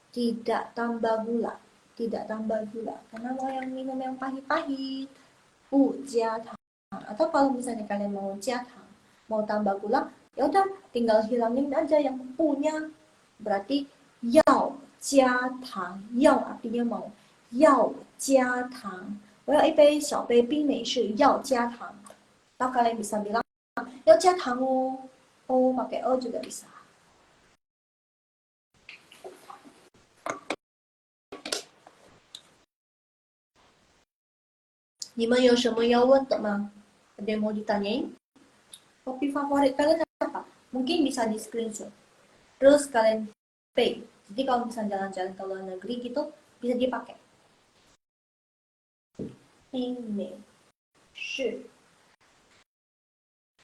tidak tambah gula, karena mau yang minum yang pahit-pahit, 不加糖. Atau kalau misalnya kalian mau jatang, mau tambah gula, ya udah tinggal hilangin aja yang punya, berarti yao 加糖，要 artinya mau， 要加糖。我要一杯小杯冰美式，要加糖。Atau kalian bisa bilang, 要加糖哦。哦 pakai o juga bisa。你们有什么要问的吗？ Ada yang mau ditanyain? Kopi favorit kalian apa? Mungkin bisa di screenshot. Terus kalian pay. Jadi kalau misalnya jalan-jalan ke luar negeri gitu, bisa dipakai. Ini. Shi.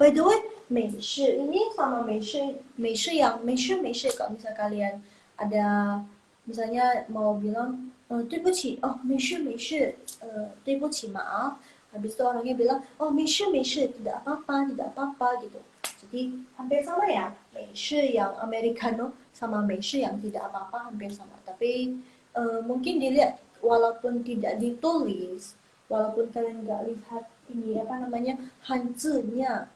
By the way, 美式 ini sama 美式 yang 美式 kalau misalnya kalian ada misalnya mau bilang 对不起 oh 美式 对不起 maaf, habis itu orangnya bilang oh 美式 tidak apa-apa gitu. Jadi hampir sama ya, 美式 yang Americano sama 美式 yang tidak apa-apa hampir sama. Tapi mungkin dilihat walaupun tidak ditulis, walaupun kalian nggak lihat ini apa namanya hanzinya,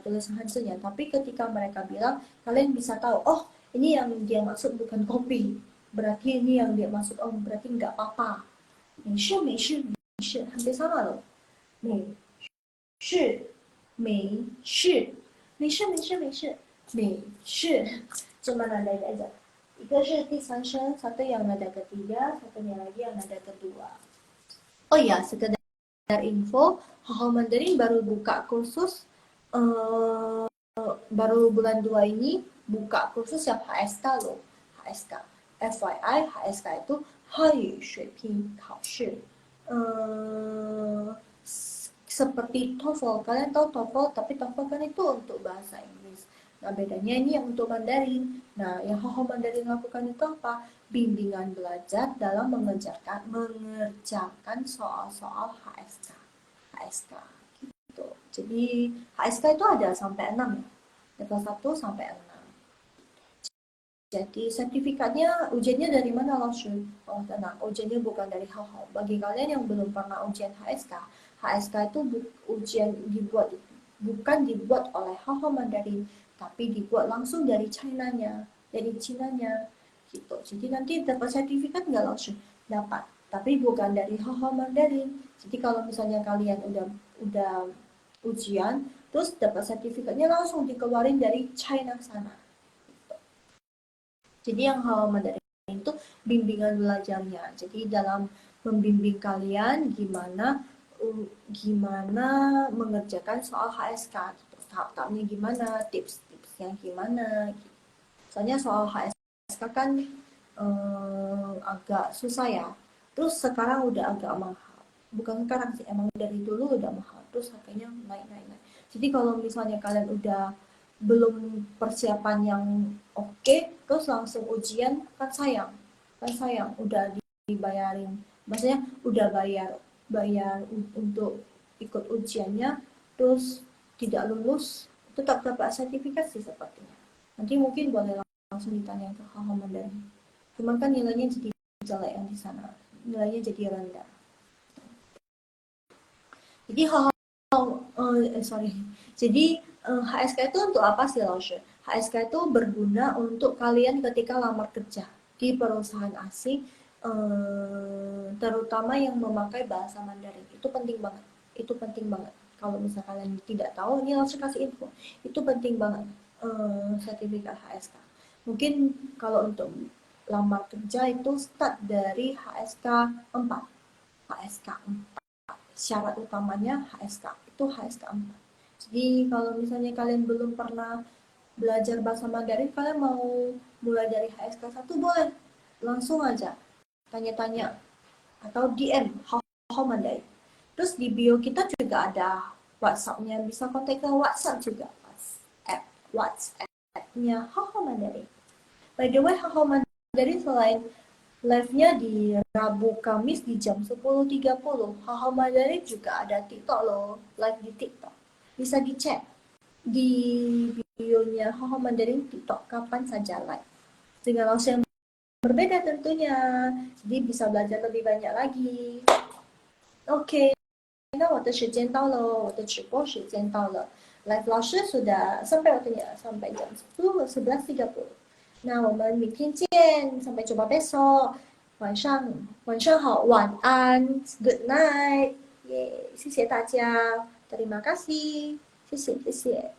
tulisan hanzinya, tapi ketika mereka bilang kalian bisa tahu oh ini yang dia maksud bukan kopi, berarti ini yang dia maksud oh berarti nggak apa-apa. 美式 hampir sama loh. 美式 cuma nada aja. Itu是第三声, satu yang nada ketiga, satunya lagi yang nada kedua. Oh iya, sekedar info, Haho Mandarin baru buka kursus baru bulan 2 ini buka kursus yang HSK loh. HSK. FYI, HSK itu 汉语水平考试. Seperti TOEFL. Kalian tahu TOEFL, tapi TOEFL kan itu untuk bahasa Inggris. Nah, bedanya ini yang untuk Mandarin. Nah, yang Haho Mandarin lakukan itu apa? Bimbingan belajar dalam mengerjakan soal-soal HSK. HSK. Gitu. Jadi HSK itu ada sampai 6 ya. Level 1 sampai 6. Jadi sertifikatnya, ujiannya dari mana langsung? Oh tenang, ujiannya bukan dari Haho. Bagi kalian yang belum pernah ujian HSK, HSK itu ujian bukan dibuat oleh Haho Mandarin, tapi dibuat langsung dari China-nya, gitu. Jadi nanti dapat sertifikat nggak langsung? Dapat, tapi bukan dari Haho Mandarin. Jadi kalau misalnya kalian udah ujian, terus dapat sertifikatnya langsung dikeluarin dari China sana. Jadi yang Haho Mandarin itu bimbingan belajarnya. Jadi dalam membimbing kalian gimana mengerjakan soal HSK, gitu. Tahap-tahapnya gimana, tips-tipsnya gimana. Gitu. Soalnya soal HSK kan agak susah ya. Terus sekarang udah agak mahal. Bukan sekarang sih, emang dari dulu udah mahal. Terus harganya naik. Jadi kalau misalnya kalian udah belum persiapan yang oke, terus langsung ujian kan sayang. Udah dibayarin. Maksudnya udah bayar untuk ikut ujiannya, terus tidak lulus, tetap dapat sertifikat sih sepertinya. Nanti mungkin boleh langsung ditanya ke Haho Mandarin. Cuman kan nilainya jadi jelek yang di sana, nilainya jadi rendah. Jadi Jadi HSK itu untuk apa sih, Laushe? HSK itu berguna untuk kalian ketika lamar kerja di perusahaan asing, terutama yang memakai bahasa Mandarin. Itu penting banget. Kalau misalnya kalian tidak tahu, ini langsung kasih info. Itu penting banget sertifikat HSK. Mungkin kalau untuk lamar kerja itu start dari HSK 4. Syarat utamanya HSK. Itu HSK 4. Jadi kalau misalnya kalian belum pernah belajar bahasa Mandarin, kalian mau mulai dari HSK 1 boleh. Langsung aja tanya-tanya atau DM Haho Mandarin. Terus di bio kita juga ada WhatsApp-nya, bisa kontak ke WhatsApp juga. WhatsApp-nya Haho Mandarin. By the way, Haho Mandarin selain live-nya di Rabu Kamis di jam 10.30, Haho Mandarin juga ada TikTok loh, live di TikTok. Bisa dicek di bio-nya Haho Mandarin TikTok kapan saja live. Dengan langsung yang berbeda tentunya, jadi bisa belajar lebih banyak lagi. Oke, 那我的时间到了，我的直播时间到了。Live 老师 sudah sampai waktunya, sampai jam 11.30. 那我们明天见，sampai jumpa besok。晚上好，晚安，Good night，耶，谢谢大家，terima kasih，谢谢谢谢。